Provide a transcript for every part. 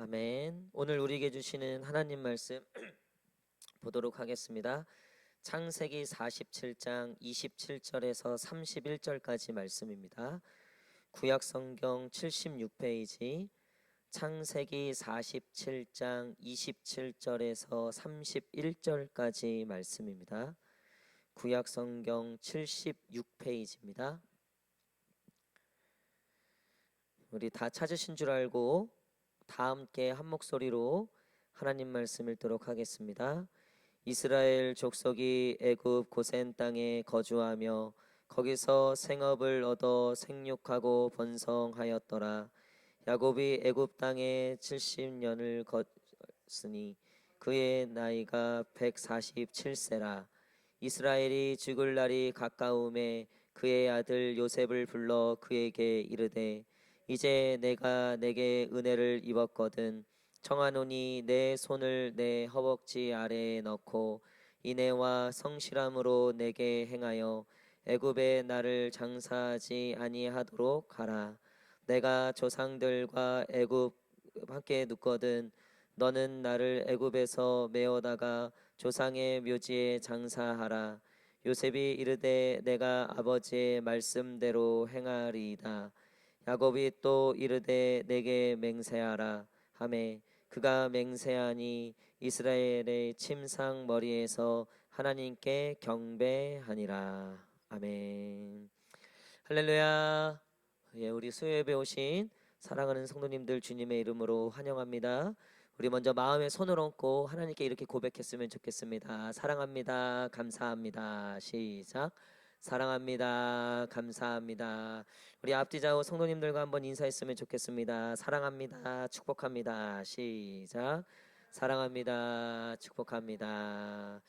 아멘. 오늘 우리에게 주시는 하나님 말씀 보도록 하겠습니다. 창세기 47장 27절에서 31절까지 말씀입니다. 구약 성경 76페이지 창세기 47장 27절에서 31절까지 말씀입니다. 구약 성경 76페이지입니다. 우리 다 찾으신 줄 알고 다 함께 한 목소리로 하나님 말씀 읽도록 하겠습니다. 이스라엘 족속이 애굽 고센 땅에 거주하며 거기서 생업을 얻어 생육하고 번성하였더라. 야곱이 애굽 땅에 70년을 걷으니 그의 나이가 147세라. 이스라엘이 죽을 날이 가까움에 그의 아들 요셉을 불러 그에게 이르되 이제 내가 내게 은혜를 입었거든. 청하노니 내 손을 내 허벅지 아래에 넣고 인애와 성실함으로 내게 행하여 애굽에 나를 장사하지 아니하도록 하라. 내가 조상들과 애굽 함께 눕거든. 너는 나를 애굽에서 메어다가 조상의 묘지에 장사하라. 요셉이 이르되 내가 아버지의 말씀대로 행하리이다. 야곱이 또 이르되 내게 맹세하라 하매 그가 맹세하니 이스라엘의 침상 머리에서 하나님께 경배하니라. 아멘. 할렐루야. 예, 우리 수요예배 오신 사랑하는 성도님들 주님의 이름으로 환영합니다. 우리 먼저 마음에 손을 얹고 하나님께 이렇게 고백했으면 좋겠습니다. 사랑합니다. 감사합니다. 시작. 사랑합니다. 감사합니다. 우리 앞뒤 좌우 성도님들과 한번 인사했으면 좋겠습니다. 사랑합니다. 축복합니다. 시작. 사랑합니다. 축복합니다.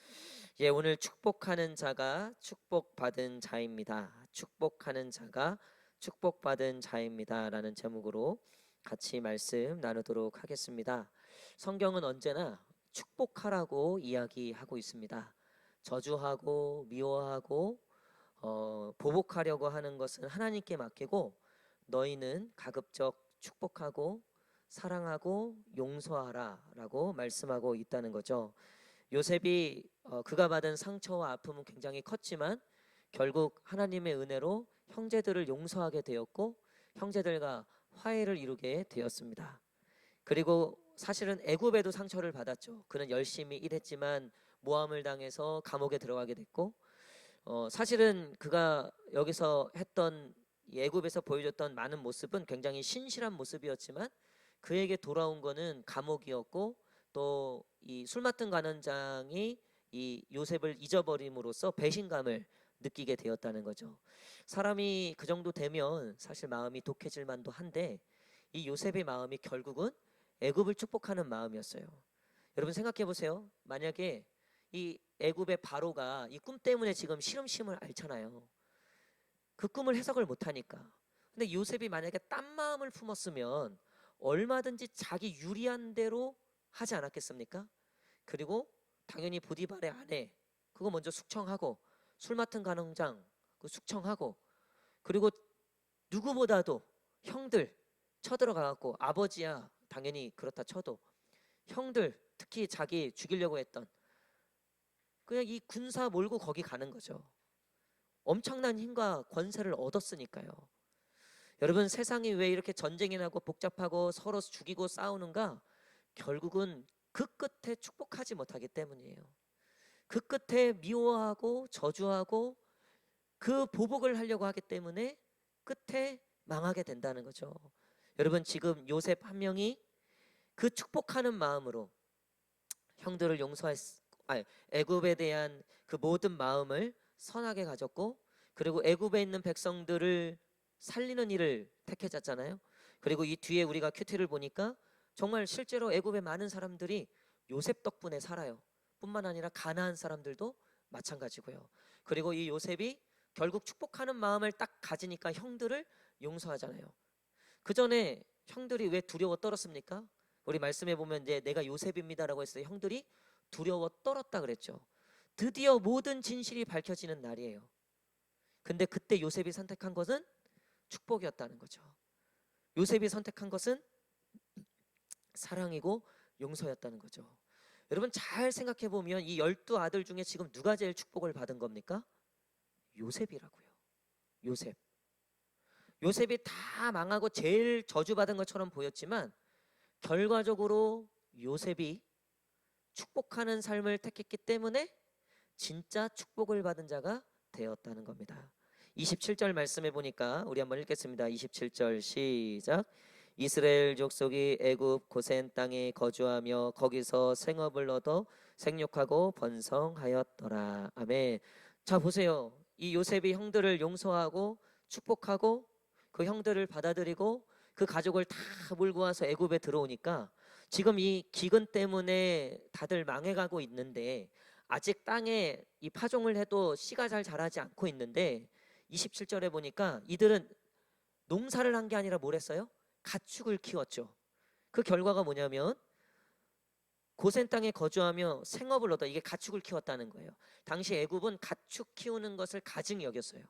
예, 오늘 축복하는 자가 축복받은 자입니다. 축복하는 자가 축복받은 자입니다. 라는 제목으로 같이 말씀 나누도록 하겠습니다. 성경은 언제나 축복하라고 이야기하고 있습니다. 저주하고 미워하고 보복하려고 하는 것은 하나님께 맡기고 너희는 가급적 축복하고 사랑하고 용서하라 라고 말씀하고 있다는 거죠. 요셉이 그가 받은 상처와 아픔은 굉장히 컸지만 결국 하나님의 은혜로 형제들을 용서하게 되었고 형제들과 화해를 이루게 되었습니다. 그리고 사실은 애굽에도 상처를 받았죠. 그는 열심히 일했지만 모함을 당해서 감옥에 들어가게 됐고 사실은 그가 여기서 했던 애굽에서 보여줬던 많은 모습은 굉장히 신실한 모습이었지만 그에게 돌아온 거는 감옥이었고 또 이 술 맡은 간원장이 이 요셉을 잊어버림으로써 배신감을 느끼게 되었다는 거죠. 사람이 그 정도 되면 사실 마음이 독해질 만도 한데 이 요셉의 마음이 결국은 애굽을 축복하는 마음이었어요. 여러분 생각해 보세요. 만약에 이 애굽의 바로가 이 꿈 때문에 지금 시름시름을 앓잖아요. 그 꿈을 해석을 못하니까. 근데 요셉이 만약에 딴 마음을 품었으면 얼마든지 자기 유리한 대로 하지 않았겠습니까? 그리고 당연히 보디발의 아내 그거 먼저 숙청하고 술 맡은 간원장 그 숙청하고 그리고 누구보다도 형들 쳐들어가갖고 아버지야 당연히 그렇다 쳐도 형들 특히 자기 죽이려고 했던 그냥 이 군사 몰고 거기 가는 거죠. 엄청난 힘과 권세를 얻었으니까요. 여러분 세상이 왜 이렇게 전쟁이 나고 복잡하고 서로 죽이고 싸우는가? 결국은 그 끝에 축복하지 못하기 때문이에요. 그 끝에 미워하고 저주하고 그 보복을 하려고 하기 때문에 끝에 망하게 된다는 거죠. 여러분 지금 요셉 한 명이 그 축복하는 마음으로 형들을 애굽에 대한 그 모든 마음을 선하게 가졌고 그리고 애굽에 있는 백성들을 살리는 일을 택해졌잖아요. 그리고 이 뒤에 우리가 큐티를 보니까 정말 실제로 애굽의 많은 사람들이 요셉 덕분에 살아요. 뿐만 아니라 가나안 사람들도 마찬가지고요. 그리고 이 요셉이 결국 축복하는 마음을 딱 가지니까 형들을 용서하잖아요. 그 전에 형들이 왜 두려워 떨었습니까? 우리 말씀해 보면 이제 내가 요셉입니다라고 했어요. 형들이 두려워 떨었다 그랬죠. 드디어 모든 진실이 밝혀지는 날이에요. 근데 그때 요셉이 선택한 것은 축복이었다는 거죠. 요셉이 선택한 것은 사랑이고 용서였다는 거죠. 여러분 잘 생각해 보면 이 12아들 중에 지금 누가 제일 축복을 받은 겁니까? 요셉이라고요. 요셉. 요셉이 다 망하고 제일 저주받은 것처럼 보였지만 결과적으로 요셉이 축복하는 삶을 택했기 때문에 진짜 축복을 받은 자가 되었다는 겁니다. 27절 말씀해 보니까 우리 한번 읽겠습니다. 27절 시작. 이스라엘 족속이 애굽 고센 땅에 거주하며 거기서 생업을 얻어 생육하고 번성하였더라. 아멘. 자 보세요. 이 요셉이 형들을 용서하고 축복하고 그 형들을 받아들이고 그 가족을 다 몰고 와서 애굽에 들어오니까 지금 이 기근 때문에 다들 망해가고 있는데 아직 땅에 이 파종을 해도 씨가 잘 자라지 않고 있는데 27절에 보니까 이들은 농사를 한 게 아니라 뭘 했어요? 가축을 키웠죠. 그 결과가 뭐냐면 고센 땅에 거주하며 생업을 얻어, 이게 가축을 키웠다는 거예요. 당시 애굽은 가축 키우는 것을 가증히 여겼어요.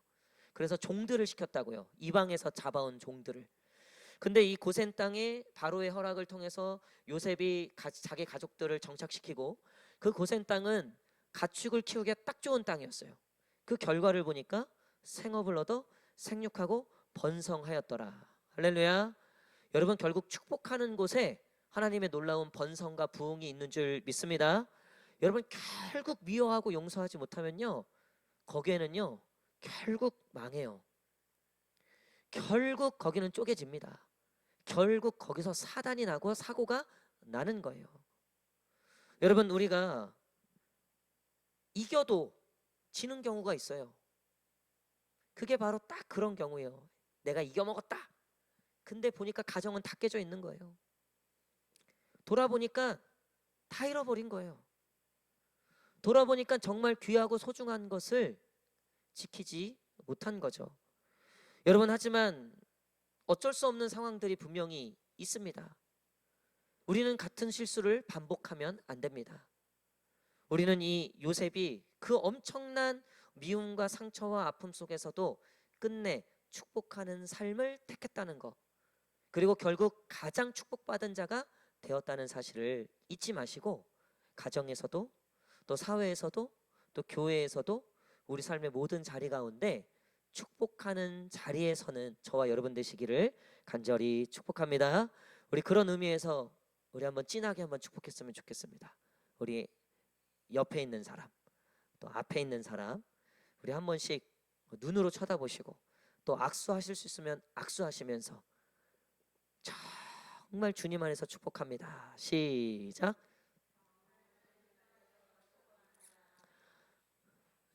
그래서 종들을 시켰다고요. 이방에서 잡아온 종들을. 근데 이 고센 땅에 바로의 허락을 통해서 요셉이 자기 가족들을 정착시키고 그 고센 땅은 가축을 키우기에 딱 좋은 땅이었어요. 그 결과를 보니까 생업을 얻어 생육하고 번성하였더라. 할렐루야. 여러분 결국 축복하는 곳에 하나님의 놀라운 번성과 부흥이 있는 줄 믿습니다. 여러분 결국 미워하고 용서하지 못하면요 거기에는요 결국 망해요. 결국 거기는 쪼개집니다. 결국 거기서 사단이 나고 사고가 나는 거예요. 여러분 우리가 이겨도 지는 경우가 있어요. 그게 바로 딱 그런 경우예요. 내가 이겨먹었다. 근데 보니까 가정은 다 깨져 있는 거예요. 돌아보니까 다 잃어버린 거예요. 돌아보니까 정말 귀하고 소중한 것을 지키지 못한 거죠. 여러분 하지만 어쩔 수 없는 상황들이 분명히 있습니다. 우리는 같은 실수를 반복하면 안 됩니다. 우리는 이 요셉이 그 엄청난 미움과 상처와 아픔 속에서도 끝내 축복하는 삶을 택했다는 것, 그리고 결국 가장 축복받은 자가 되었다는 사실을 잊지 마시고 가정에서도 또 사회에서도 또 교회에서도 우리 삶의 모든 자리 가운데 축복하는 자리에 서는 저와 여러분 되시기를 간절히 축복합니다. 우리 그런 의미에서 우리 한번 진하게 한번 축복했으면 좋겠습니다. 우리 옆에 있는 사람 또 앞에 있는 사람 우리 한 번씩 눈으로 쳐다보시고 또 악수하실 수 있으면 악수하시면서 정말 주님 안에서 축복합니다. 시작.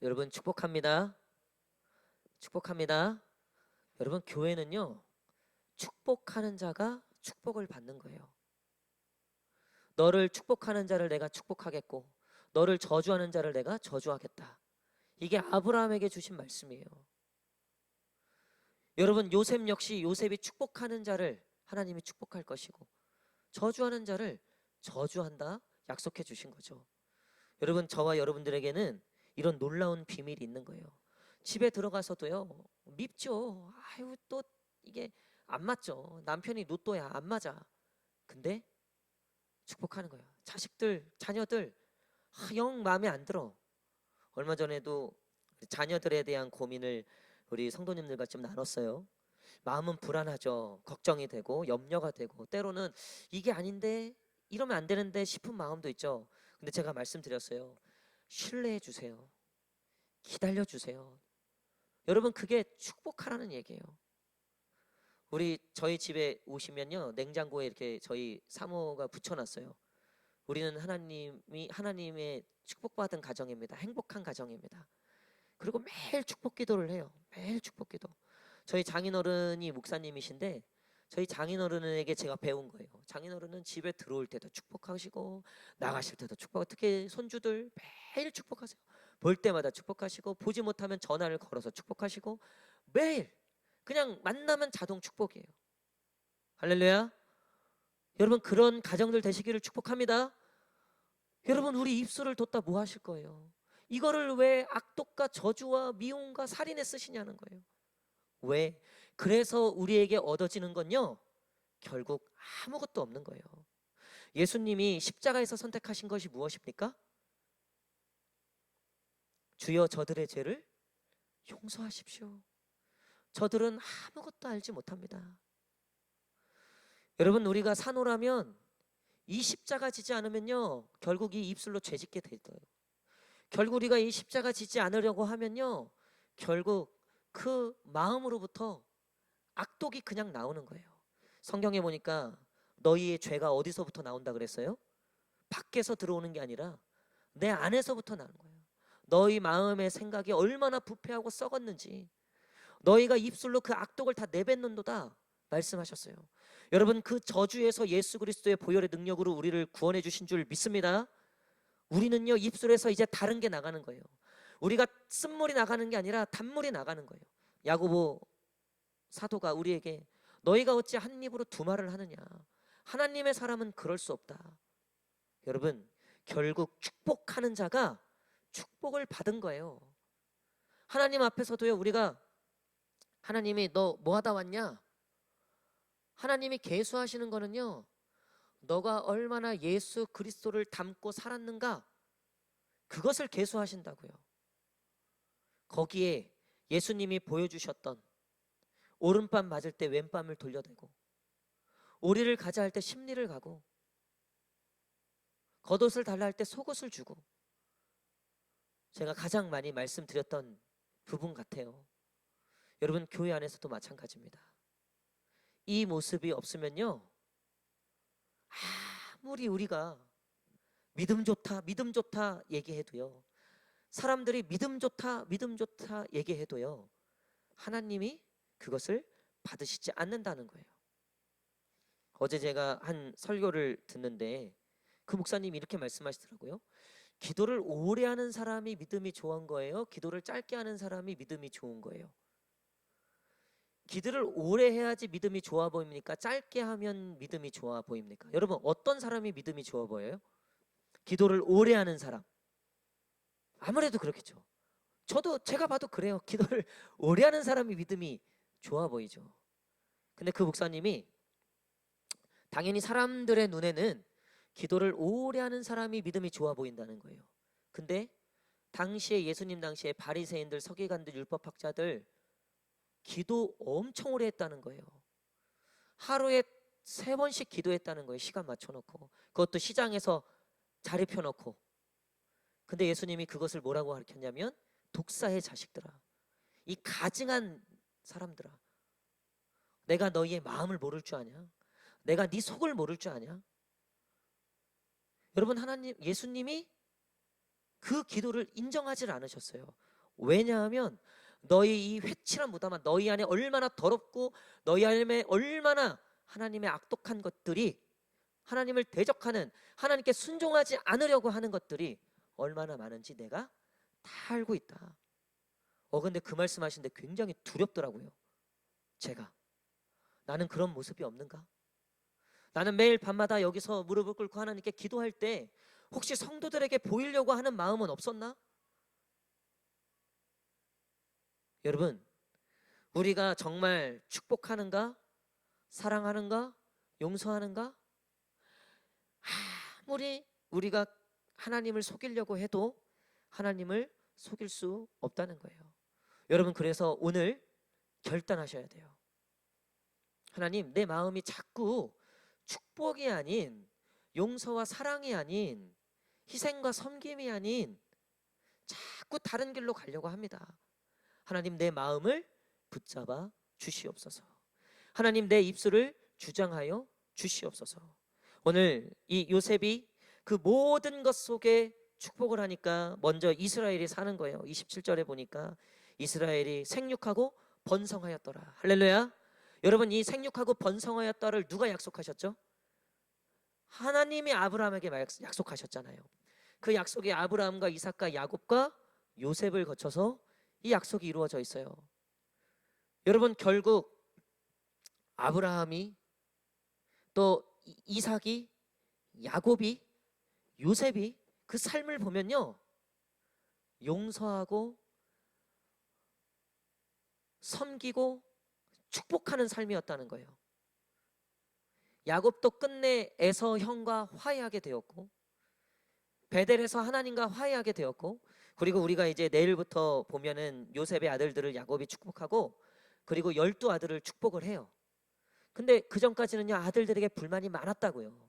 여러분 축복합니다. 축복합니다. 여러분 교회는요 축복하는 자가 축복을 받는 거예요. 너를 축복하는 자를 내가 축복하겠고 너를 저주하는 자를 내가 저주하겠다. 이게 아브라함에게 주신 말씀이에요. 여러분 요셉 역시 요셉이 축복하는 자를 하나님이 축복할 것이고 저주하는 자를 저주한다 약속해 주신 거죠. 여러분 저와 여러분들에게는 이런 놀라운 비밀이 있는 거예요. 집에 들어가서도요 밉죠. 아유 또 이게 안 맞죠. 남편이 노또야 안 맞아. 근데 축복하는 거예요. 자식들 자녀들 영 마음에 안 들어. 얼마 전에도 자녀들에 대한 고민을 우리 성도님들과 좀 나눴어요. 마음은 불안하죠. 걱정이 되고 염려가 되고 때로는 이게 아닌데 이러면 안 되는데 싶은 마음도 있죠. 근데 제가 말씀드렸어요. 신뢰해 주세요. 기다려 주세요. 여러분 그게 축복하라는 얘기예요. 저희 집에 오시면요 냉장고에 이렇게 저희 사모가 붙여놨어요. 우리는 하나님의 축복받은 가정입니다. 행복한 가정입니다. 그리고 매일 축복 기도를 해요. 매일 축복 기도. 저희 장인어른이 목사님이신데 저희 장인어른에게 제가 배운 거예요. 장인어른은 집에 들어올 때도 축복하시고 나가실 때도 축복하고 특히 손주들 매일 축복하세요. 볼 때마다 축복하시고 보지 못하면 전화를 걸어서 축복하시고 매일 그냥 만나면 자동 축복이에요. 할렐루야. 여러분 그런 가정들 되시기를 축복합니다. 여러분 우리 입술을 뒀다 뭐 하실 거예요? 이거를 왜 악독과 저주와 미움과 살인에 쓰시냐는 거예요. 왜? 그래서 우리에게 얻어지는 건요 결국 아무것도 없는 거예요. 예수님이 십자가에서 선택하신 것이 무엇입니까? 주여 저들의 죄를 용서하십시오. 저들은 아무것도 알지 못합니다. 여러분, 우리가 산호라면 이 십자가 지지 않으면요, 결국 이 입술로 죄짓게 돼요. 결국 우리가 이 십자가 지지 않으려고 하면요, 결국 그 마음으로부터 악독이 그냥 나오는 거예요. 성경에 보니까 너희의 죄가 어디서부터 나온다 그랬어요? 밖에서 들어오는 게 아니라 내 안에서부터 나오는 거예요. 너희 마음의 생각이 얼마나 부패하고 썩었는지 너희가 입술로 그 악독을 다 내뱉는도다 말씀하셨어요. 여러분, 그 저주에서 예수 그리스도의 보혈의 능력으로 우리를 구원해 주신 줄 믿습니다. 우리는요, 입술에서 이제 다른 게 나가는 거예요. 우리가 쓴물이 나가는 게 아니라 단물이 나가는 거예요. 야고보 사도가 우리에게 너희가 어찌 한 입으로 두 말을 하느냐, 하나님의 사람은 그럴 수 없다. 여러분, 결국 축복하는 자가 축복을 받은 거예요. 하나님 앞에서도요, 우리가 하나님이 너 뭐 하다 왔냐? 하나님이 계수하시는 거는요, 너가 얼마나 예수 그리스도를 닮고 살았는가, 그것을 계수하신다고요. 거기에 예수님이 보여주셨던 오른밤 맞을 때 왼밤을 돌려대고, 오리를 가자 할 때 십리를 가고, 겉옷을 달라 할 때 속옷을 주고, 제가 가장 많이 말씀드렸던 부분 같아요. 여러분, 교회 안에서도 마찬가지입니다. 이 모습이 없으면요, 아무리 우리가 믿음 좋다 얘기해도요, 사람들이 믿음 좋다 얘기해도요, 하나님이 그것을 받으시지 않는다는 거예요. 어제 제가 한 설교를 듣는데 그 목사님이 이렇게 말씀하시더라고요. 기도를 오래 하는 사람이 믿음이 좋은 거예요? 기도를 짧게 하는 사람이 믿음이 좋은 거예요? 기도를 오래 해야지 믿음이 좋아 보입니까? 짧게 하면 믿음이 좋아 보입니까? 여러분, 어떤 사람이 믿음이 좋아 보여요? 기도를 오래 하는 사람. 아무래도 그렇겠죠. 저도 제가 봐도 그래요. 기도를 오래 하는 사람이 믿음이 좋아 보이죠. 근데 그 목사님이 당연히 사람들의 눈에는 기도를 오래 하는 사람이 믿음이 좋아 보인다는 거예요. 근데 당시에 예수님 당시에 바리새인들, 서기관들, 율법학자들 기도 엄청 오래 했다는 거예요. 하루에 3번씩 기도했다는 거예요. 시간 맞춰놓고, 그것도 시장에서 자리 펴놓고. 근데 예수님이 그것을 뭐라고 가르쳤냐면, 독사의 자식들아, 이 가증한 사람들아, 내가 너희의 마음을 모를 줄 아냐? 내가 네 속을 모를 줄 아냐? 여러분, 하나님, 예수님이 그 기도를 인정하지 않으셨어요. 왜냐하면 너희 이 회칠한 무담아, 너희 안에 얼마나 더럽고 너희 안에 얼마나 하나님의 악독한 것들이, 하나님을 대적하는, 하나님께 순종하지 않으려고 하는 것들이 얼마나 많은지 내가 다 알고 있다. 근데 그 말씀하시는데 굉장히 두렵더라고요. 제가 나는 그런 모습이 없는가? 나는 매일 밤마다 여기서 무릎을 꿇고 하나님께 기도할 때 혹시 성도들에게 보이려고 하는 마음은 없었나? 여러분, 우리가 정말 축복하는가? 사랑하는가? 용서하는가? 아무리 우리가 하나님을 속이려고 해도 하나님을 속일 수 없다는 거예요. 여러분, 그래서 오늘 결단하셔야 돼요. 하나님, 내 마음이 자꾸 축복이 아닌, 용서와 사랑이 아닌, 희생과 섬김이 아닌 자꾸 다른 길로 가려고 합니다. 하나님, 내 마음을 붙잡아 주시옵소서. 하나님, 내 입술을 주장하여 주시옵소서. 오늘 이 요셉이 그 모든 것 속에 축복을 하니까 먼저 이스라엘이 사는 거예요. 27절에 보니까 이스라엘이 생육하고 번성하였더라. 할렐루야. 여러분, 이 생육하고 번성하였다를 누가 약속하셨죠? 하나님이 아브라함에게 약속하셨잖아요. 그 약속이 아브라함과 이삭과 야곱과 요셉을 거쳐서 이 약속이 이루어져 있어요. 여러분, 결국 아브라함이, 또 이삭이, 야곱이, 요셉이 그 삶을 보면요, 용서하고 섬기고 축복하는 삶이었다는 거예요. 야곱도 끝내 에서 형과 화해하게 되었고, 베델에서 하나님과 화해하게 되었고, 그리고 우리가 이제 내일부터 보면은 요셉의 아들들을 야곱이 축복하고, 그리고 12 아들을 축복을 해요. 근데 그 전까지는요, 아들들에게 불만이 많았다고요.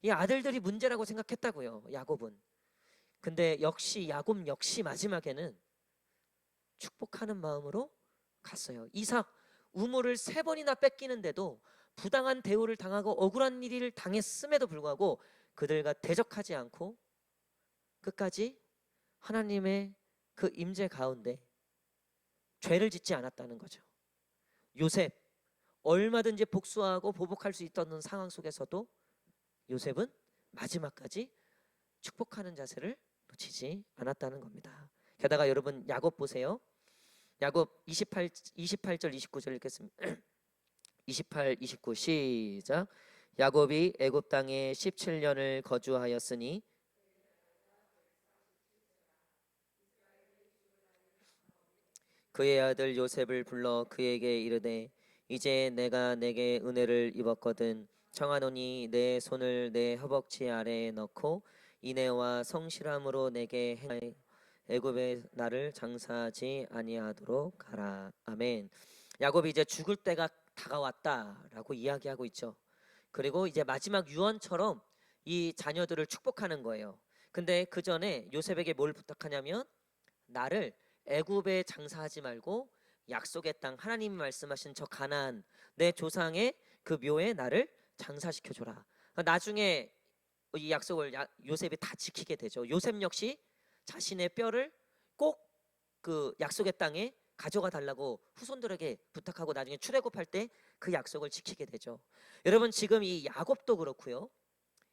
이 아들들이 문제라고 생각했다고요, 야곱은. 근데 역시 야곱 역시 마지막에는 축복하는 마음으로 갔어요. 이삭 우물을 3번이나 뺏기는데도 부당한 대우를 당하고 억울한 일을 당했음에도 불구하고 그들과 대적하지 않고 끝까지 하나님의 그 임재 가운데 죄를 짓지 않았다는 거죠. 요셉 얼마든지 복수하고 보복할 수 있던 상황 속에서도 요셉은 마지막까지 축복하는 자세를 놓치지 않았다는 겁니다. 게다가 여러분 야곱 보세요. 야곱 28절 29절 읽겠습니다. 28, 29 시작. 야곱이 애굽 땅에 17년을 거주하였으니 그의 아들 요셉을 불러 그에게 이르되 이제 내가 내게 은혜를 입었거든 청하노니 내 손을 내 허벅지 아래에 넣고 인애와 성실함으로 내게 행하여 애굽에 나를 장사하지 아니하도록 하라. 아멘. 야곱이 이제 죽을 때가 다가왔다라고 이야기하고 있죠. 그리고 이제 마지막 유언처럼 이 자녀들을 축복하는 거예요. 근데 그 전에 요셉에게 뭘 부탁하냐면 나를 애굽에 장사하지 말고 약속의 땅 하나님이 말씀하신 저 가나안 내 조상의 그 묘에 나를 장사시켜 줘라. 나중에 이 약속을 요셉이 다 지키게 되죠. 요셉 역시 자신의 뼈를 꼭 그 약속의 땅에 가져가 달라고 후손들에게 부탁하고 나중에 출애굽할 때 그 약속을 지키게 되죠. 여러분 지금 이 야곱도 그렇고요.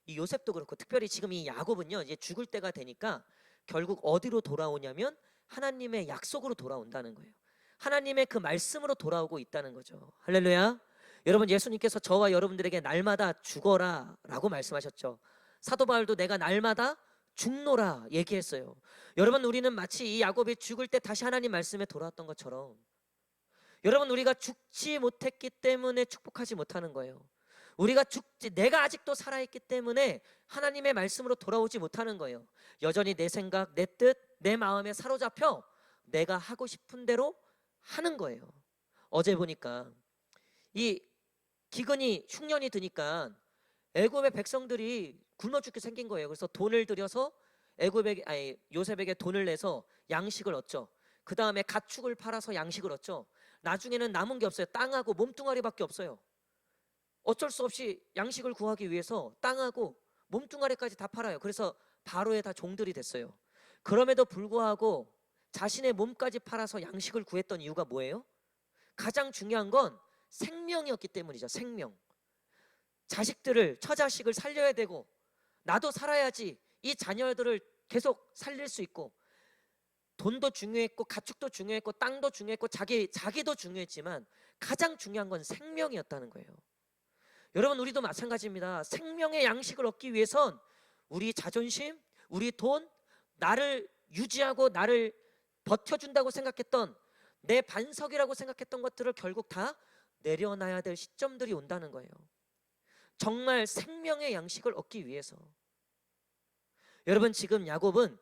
이 요셉도 그렇고 특별히 지금 이 야곱은요. 이제 죽을 때가 되니까 결국 어디로 돌아오냐면 하나님의 약속으로 돌아온다는 거예요. 하나님의 그 말씀으로 돌아오고 있다는 거죠. 할렐루야. 여러분 예수님께서 저와 여러분들에게 날마다 죽어라 라고 말씀하셨죠. 사도 바울도 내가 날마다 죽노라 얘기했어요. 여러분 우리는 마치 이 야곱이 죽을 때 다시 하나님 말씀에 돌아왔던 것처럼 여러분 우리가 죽지 못했기 때문에 축복하지 못하는 거예요. 우리가 죽지 내가 아직도 살아있기 때문에 하나님의 말씀으로 돌아오지 못하는 거예요. 여전히 내 생각, 내 뜻, 내 마음에 사로잡혀 내가 하고 싶은 대로 하는 거예요. 어제 보니까 이 기근이 흉년이 드니까 애굽의 백성들이 굶어 죽게 생긴 거예요. 그래서 돈을 들여서 요셉에게 돈을 내서 양식을 얻죠. 그 다음에 가축을 팔아서 양식을 얻죠. 나중에는 남은 게 없어요. 땅하고 몸뚱아리밖에 없어요. 어쩔 수 없이 양식을 구하기 위해서 땅하고 몸뚱아리까지 다 팔아요. 그래서 바로의 다 종들이 됐어요. 그럼에도 불구하고 자신의 몸까지 팔아서 양식을 구했던 이유가 뭐예요? 가장 중요한 건 생명이었기 때문이죠. 생명. 자식들을 처자식을 살려야 되고 나도 살아야지 이 자녀들을 계속 살릴 수 있고 돈도 중요했고 가축도 중요했고 땅도 중요했고 자기도 중요했지만 가장 중요한 건 생명이었다는 거예요. 여러분 우리도 마찬가지입니다. 생명의 양식을 얻기 위해선 우리 자존심, 우리 돈, 나를 유지하고 나를 버텨준다고 생각했던 내 반석이라고 생각했던 것들을 결국 다 내려놔야 될 시점들이 온다는 거예요. 정말 생명의 양식을 얻기 위해서. 여러분 지금 야곱은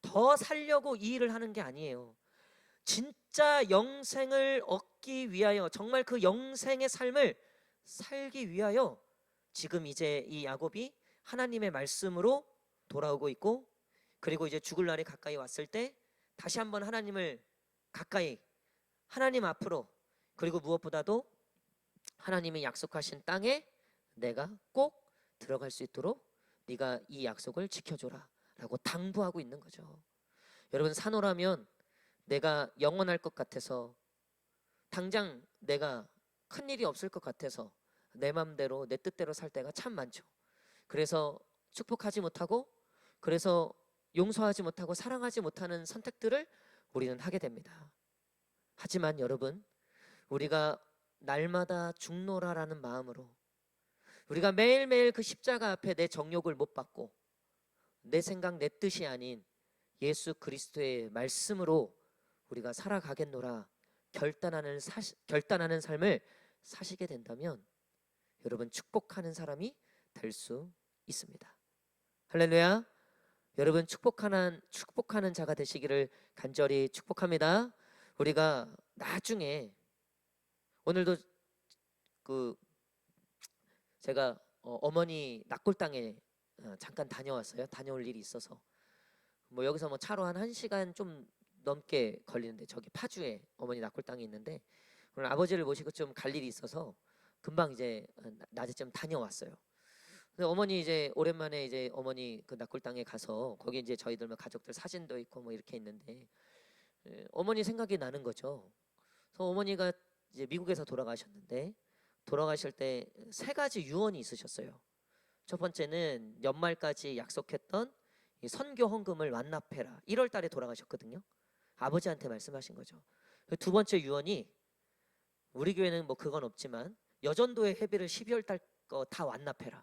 더 살려고 이 일을 하는 게 아니에요. 진짜 영생을 얻기 위하여 정말 그 영생의 삶을 살기 위하여 지금 이제 이 야곱이 하나님의 말씀으로 돌아오고 있고 그리고 이제 죽을 날이 가까이 왔을 때 다시 한번 하나님을 가까이 하나님 앞으로 그리고 무엇보다도 하나님이 약속하신 땅에 내가 꼭 들어갈 수 있도록 네가 이 약속을 지켜줘라 라고 당부하고 있는 거죠. 여러분 산호라면 내가 영원할 것 같아서 당장 내가 큰일이 없을 것 같아서 내 맘대로 내 뜻대로 살 때가 참 많죠. 그래서 축복하지 못하고 그래서 용서하지 못하고 사랑하지 못하는 선택들을 우리는 하게 됩니다. 하지만 여러분 우리가 날마다 죽노라라는 마음으로 우리가 매일매일 그 십자가 앞에 내 정욕을 못 받고 내 생각 내 뜻이 아닌 예수 그리스도의 말씀으로 우리가 살아가겠노라 결단하는 삶을 사시게 된다면 여러분 축복하는 사람이 될 수 있습니다. 할렐루야. 여러분 축복하는 자가 되시기를 간절히 축복합니다. 우리가 나중에 오늘도 그 제가 어머니 낙골당에 잠깐 다녀왔어요. 다녀올 일이 있어서 뭐 여기서 뭐 차로 한 1시간 좀 넘게 걸리는데 저기 파주에 어머니 낙골당이 있는데 오늘 아버지를 모시고 좀 갈 일이 있어서 금방 이제 낮에쯤 다녀왔어요. 근데 어머니 이제 오랜만에 이제 어머니 그 낙골당에 가서 거기 이제 저희들 뭐 가족들 사진도 있고 뭐 이렇게 있는데 어머니 생각이 나는 거죠. 그래서 어머니가 이제 미국에서 돌아가셨는데 돌아가실 때 3가지 유언이 있으셨어요. 첫 번째는 연말까지 약속했던 이 선교 헌금을 완납해라. 1월 달에 돌아가셨거든요. 아버지한테 말씀하신 거죠. 두 번째 유언이 우리 교회는 뭐 그건 없지만 여전도의 회비를 12월 달 거 다 완납해라.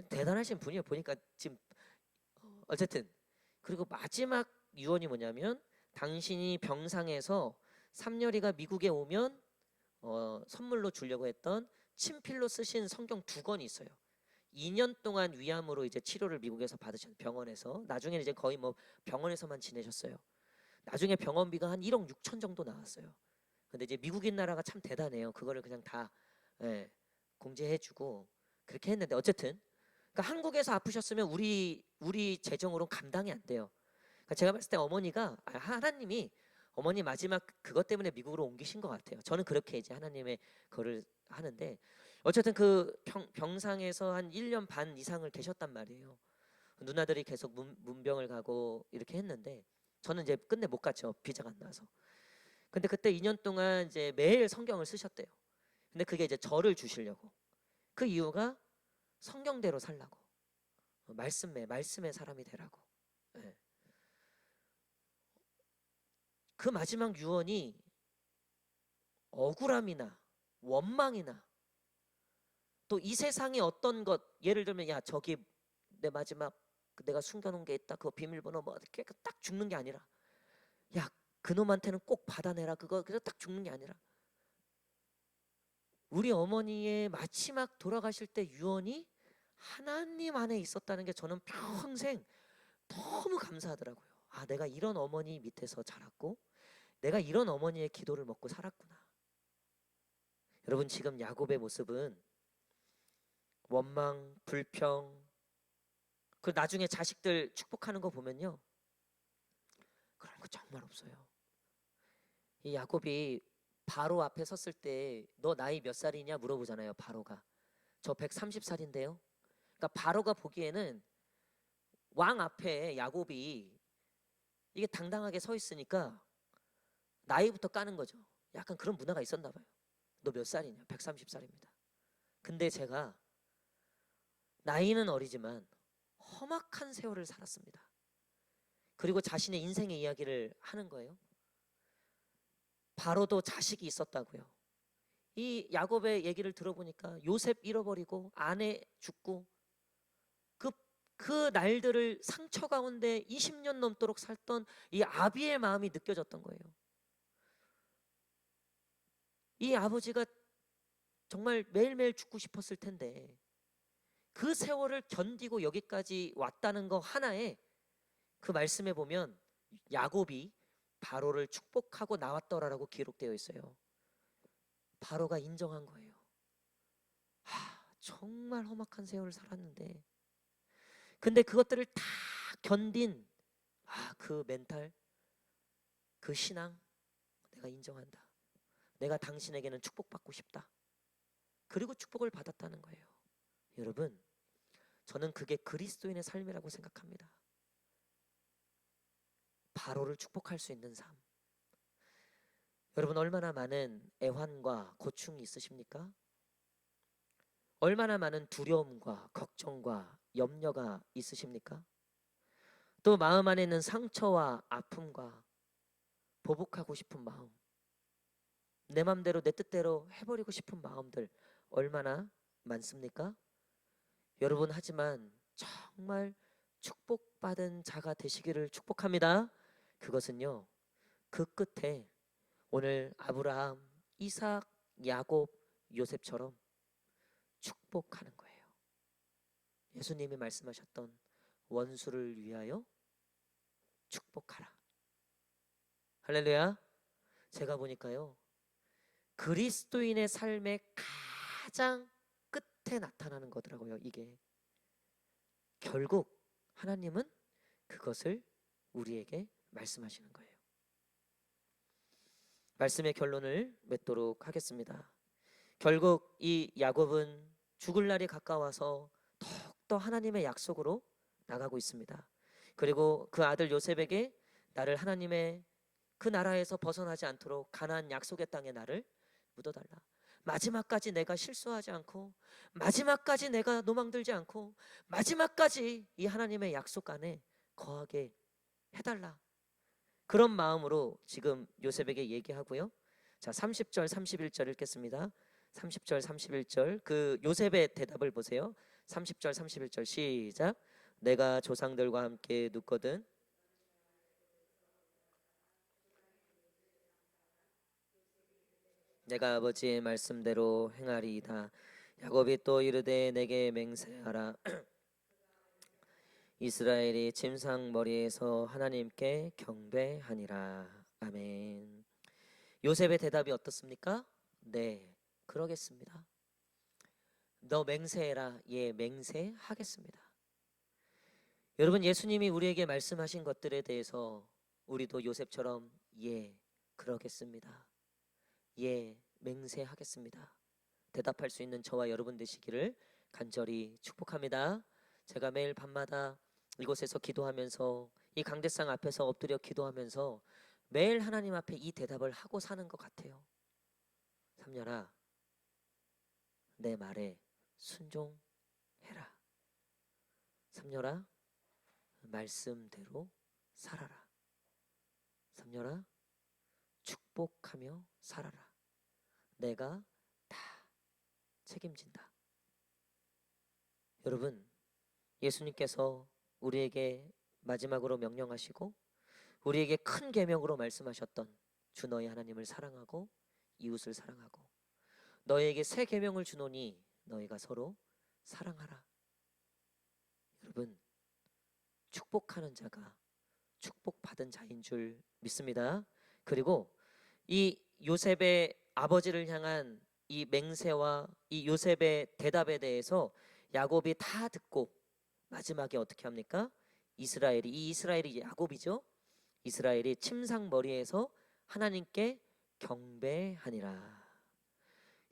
대단하신 분이에요. 보니까 지금 어쨌든 그리고 마지막 유언이 뭐냐면 당신이 병상에서 삼열이가 미국에 오면 선물로 주려고 했던 친필로 쓰신 성경 2권이 있어요. 2년 동안 위암으로 이제 치료를 미국에서 받으신 병원에서 나중에는 이제 거의 뭐 병원에서만 지내셨어요. 나중에 병원비가 한 1억 6천 정도 나왔어요. 근데 이제 미국인 나라가 참 대단해요. 그거를 그냥 다 공제해주고 그렇게 했는데 어쨌든 그러니까 한국에서 아프셨으면 우리 재정으로는 감당이 안 돼요. 그러니까 제가 봤을 때 어머니가 하나님이 어머니 마지막 그것 때문에 미국으로 옮기신 것 같아요. 저는 그렇게 이제 하나님의 거를 하는데 어쨌든 그 병상에서 한 1년 반 이상을 계셨단 말이에요. 누나들이 계속 문병을 가고 이렇게 했는데 저는 이제 끝내 못 갔죠. 비자가 안 나와서. 근데 그때 2년 동안 이제 매일 성경을 쓰셨대요. 근데 그게 이제 저를 주시려고. 그 이유가 성경대로 살라고. 말씀의 사람이 되라고. 네. 그 마지막 유언이 억울함이나 원망이나 또 이 세상의 어떤 것 예를 들면 야 저기 내 마지막 내가 숨겨놓은 게 있다 그거 비밀번호 뭐 이렇게 딱 죽는 게 아니라 야 그놈한테는 꼭 받아내라 그거 그래서 딱 죽는 게 아니라 우리 어머니의 마지막 돌아가실 때 유언이 하나님 안에 있었다는 게 저는 평생 너무 감사하더라고요. 아 내가 이런 어머니 밑에서 자랐고 내가 이런 어머니의 기도를 먹고 살았구나. 여러분 지금 야곱의 모습은 원망, 불평 그 나중에 자식들 축복하는 거 보면요 그런 거 정말 없어요. 이 야곱이 바로 앞에 섰을 때 너 나이 몇 살이냐 물어보잖아요. 바로가 저 130살인데요. 그러니까 바로가 보기에는 왕 앞에 야곱이 이게 당당하게 서 있으니까 나이부터 까는 거죠. 약간 그런 문화가 있었나 봐요. 너 몇 살이냐? 130살입니다. 근데 제가 나이는 어리지만 험악한 세월을 살았습니다. 그리고 자신의 인생의 이야기를 하는 거예요. 바로도 자식이 있었다고요. 이 야곱의 얘기를 들어보니까 요셉 잃어버리고 아내 죽고 그 날들을 상처 가운데 20년 넘도록 살던 이 아비의 마음이 느껴졌던 거예요. 이 아버지가 정말 매일매일 죽고 싶었을 텐데 그 세월을 견디고 여기까지 왔다는 거 하나에 그 말씀에 보면 야곱이 바로를 축복하고 나왔더라라고 기록되어 있어요. 바로가 인정한 거예요. 정말 험악한 세월을 살았는데 근데 그것들을 다 견딘 그 멘탈, 그 신앙 내가 인정한다. 내가 당신에게는 축복받고 싶다. 그리고 축복을 받았다는 거예요. 여러분 저는 그게 그리스도인의 삶이라고 생각합니다. 바로를 축복할 수 있는 삶. 여러분 얼마나 많은 애환과 고충이 있으십니까? 얼마나 많은 두려움과 걱정과 염려가 있으십니까? 또 마음 안에 있는 상처와 아픔과 보복하고 싶은 마음, 내 맘대로 내 뜻대로 해버리고 싶은 마음들 얼마나 많습니까? 여러분 하지만 정말 축복받은 자가 되시기를 축복합니다. 그것은요 그 끝에 오늘 아브라함, 이삭, 야곱, 요셉처럼 축복하는 거예요. 예수님이 말씀하셨던 원수를 위하여 축복하라. 할렐루야. 제가 보니까요, 그리스도인의 삶의 가장 끝에 나타나는 거더라고요. 이게 결국 하나님은 그것을 우리에게 말씀하시는 거예요. 말씀의 결론을 맺도록 하겠습니다. 결국 이 야곱은 죽을 날이 가까워서 더욱더 하나님의 약속으로 나가고 있습니다. 그리고 그 아들 요셉에게 나를 하나님의 그 나라에서 벗어나지 않도록 가나안 약속의 땅에 나를 묻어달라. 마지막까지 내가 실수하지 않고, 마지막까지 내가 노망들지 않고, 마지막까지 이 하나님의 약속 안에 거하게 해달라. 그런 마음으로 지금 요셉에게 얘기하고요. 자, 30절 31절 읽겠습니다. 30절 31절 그 요셉의 대답을 보세요. 30절 31절 시작. 내가 조상들과 함께 눕거든 내가 아버지의 말씀대로 행하리이다. 야곱이 또 이르되 내게 맹세하라. 이스라엘이 침상머리에서 하나님께 경배하니라. 아멘. 요셉의 대답이 어떻습니까? 네, 그러겠습니다. 너 맹세해라. 예, 맹세하겠습니다. 여러분, 예수님이 우리에게 말씀하신 것들에 대해서 우리도 요셉처럼 예, 그러겠습니다. 예, 맹세하겠습니다. 대답할 수 있는 저와 여러분 되시기를 간절히 축복합니다. 제가 매일 밤마다 이곳에서 기도하면서 이 강대상 앞에서 엎드려 기도하면서 매일 하나님 앞에 이 대답을 하고 사는 것 같아요. 삼년아, 내 말에 순종해라. 삼년아, 말씀대로 살아라. 삼년아, 축복하며 살아라. 내가 다 책임진다. 여러분, 예수님께서 우리에게 마지막으로 명령하시고 우리에게 큰 계명으로 말씀하셨던 주 너희 하나님을 사랑하고 이웃을 사랑하고 너희에게 새 계명을 주노니 너희가 서로 사랑하라. 여러분, 축복하는 자가 축복받은 자인 줄 믿습니다. 그리고 이 요셉의 아버지를 향한 이 맹세와 이 요셉의 대답에 대해서 야곱이 다 듣고 마지막에 어떻게 합니까? 이 이스라엘이 야곱이죠. 이스라엘이 침상머리에서 하나님께 경배하니라.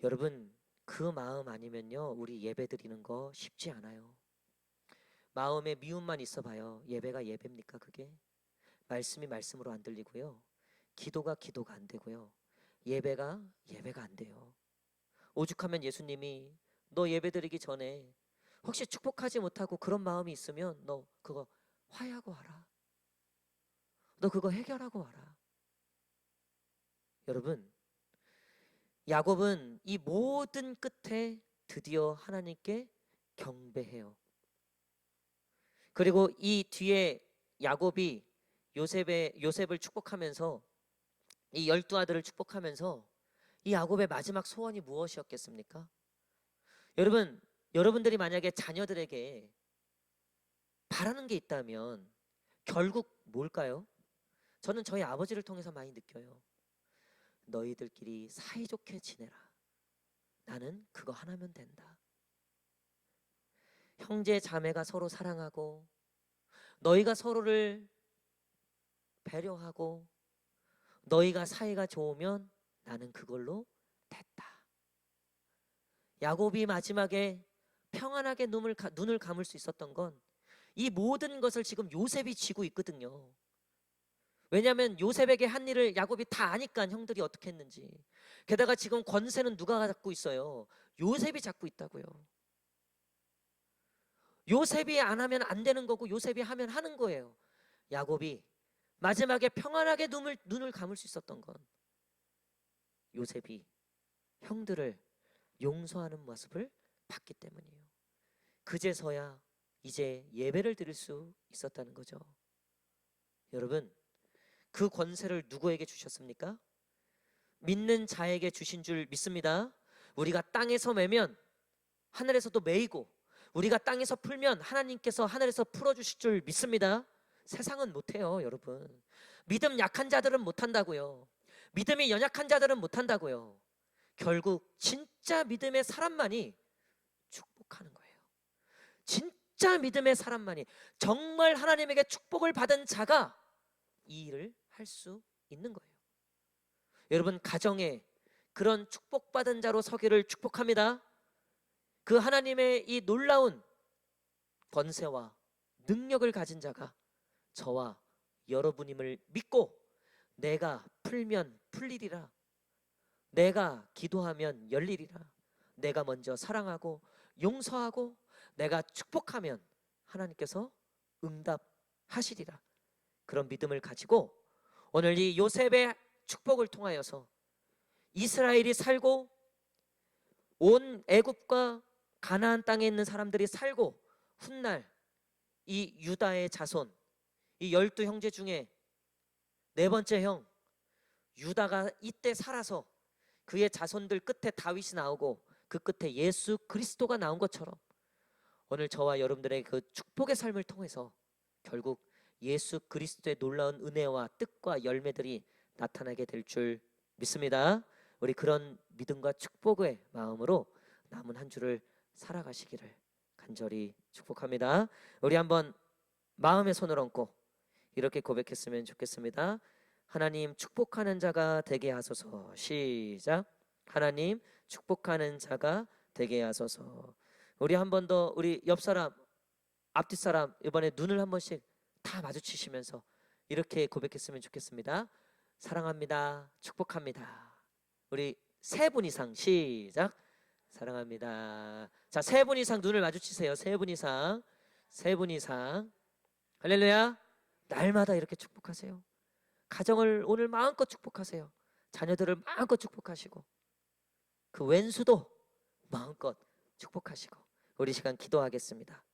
여러분, 그 마음 아니면요, 우리 예배 드리는 거 쉽지 않아요. 마음에 미움만 있어 봐요. 예배가 예배입니까 그게? 말씀이 말씀으로 안 들리고요, 기도가 안 되고요, 예배가 안 돼요. 오죽하면 예수님이 너 예배 드리기 전에 혹시 축복하지 못하고 그런 마음이 있으면 너 그거 화해하고 와라. 너 그거 해결하고 와라. 여러분, 야곱은 이 모든 끝에 드디어 하나님께 경배해요. 그리고 이 뒤에 야곱이 요셉을 축복하면서 이 12아들을 축복하면서 이 야곱의 마지막 소원이 무엇이었겠습니까? 여러분들이 만약에 자녀들에게 바라는 게 있다면 결국 뭘까요? 저는 저희 아버지를 통해서 많이 느껴요. 너희들끼리 사이좋게 지내라. 나는 그거 하나면 된다. 형제 자매가 서로 사랑하고 너희가 서로를 배려하고 너희가 사이가 좋으면 나는 그걸로 됐다. 야곱이 마지막에 평안하게 눈을 감을 수 있었던 건 이 모든 것을 지금 요셉이 쥐고 있거든요. 왜냐하면 요셉에게 한 일을 야곱이 다 아니까 형들이 어떻게 했는지. 게다가 지금 권세는 누가 잡고 있어요? 요셉이 잡고 있다고요. 요셉이 안 하면 안 되는 거고 요셉이 하면 하는 거예요. 야곱이 마지막에 평안하게 눈을 감을 수 있었던 건 요셉이 형들을 용서하는 모습을 봤기 때문이에요. 그제서야 이제 예배를 드릴 수 있었다는 거죠. 여러분, 그 권세를 누구에게 주셨습니까? 믿는 자에게 주신 줄 믿습니다. 우리가 땅에서 매면 하늘에서도 매이고 우리가 땅에서 풀면 하나님께서 하늘에서 풀어주실 줄 믿습니다. 세상은 못해요, 여러분. 믿음 약한 자들은 못한다고요. 믿음이 연약한 자들은 못한다고요. 결국 진짜 믿음의 사람만이 축복하는 거예요. 진짜 믿음의 사람만이, 정말 하나님에게 축복을 받은 자가 이 일을 할 수 있는 거예요. 여러분, 가정에 그런 축복받은 자로 서기를 축복합니다. 그 하나님의 이 놀라운 권세와 능력을 가진 자가 저와 여러분임을 믿고, 내가 풀면 풀리리라, 내가 기도하면 열리리라, 내가 먼저 사랑하고 용서하고 내가 축복하면 하나님께서 응답하시리라, 그런 믿음을 가지고 오늘 이 요셉의 축복을 통하여서 이스라엘이 살고 온 애굽과 가나안 땅에 있는 사람들이 살고, 훗날 이 유다의 자손, 이 12형제 중에 네 번째 형 유다가 이때 살아서 그의 자손들 끝에 다윗이 나오고 그 끝에 예수 그리스도가 나온 것처럼, 오늘 저와 여러분들의 그 축복의 삶을 통해서 결국 예수 그리스도의 놀라운 은혜와 뜻과 열매들이 나타나게 될 줄 믿습니다. 우리 그런 믿음과 축복의 마음으로 남은 한 주를 살아가시기를 간절히 축복합니다. 우리 한번 마음의 손을 얹고 이렇게 고백했으면 좋겠습니다. 하나님, 축복하는 자가 되게 하소서. 시작. 하나님, 축복하는 자가 되게 하소서. 우리 한 번 더, 우리 옆 사람, 앞뒤 사람, 이번에 눈을 한 번씩 다 마주치시면서 이렇게 고백했으면 좋겠습니다. 사랑합니다. 축복합니다. 우리 세 분 이상, 시작. 사랑합니다. 자, 세 분 이상 눈을 마주치세요. 세 분 이상, 세 분 이상. 할렐루야. 날마다 이렇게 축복하세요. 가정을 오늘 마음껏 축복하세요. 자녀들을 마음껏 축복하시고 그 왼수도 마음껏 축복하시고, 우리 시간 기도하겠습니다.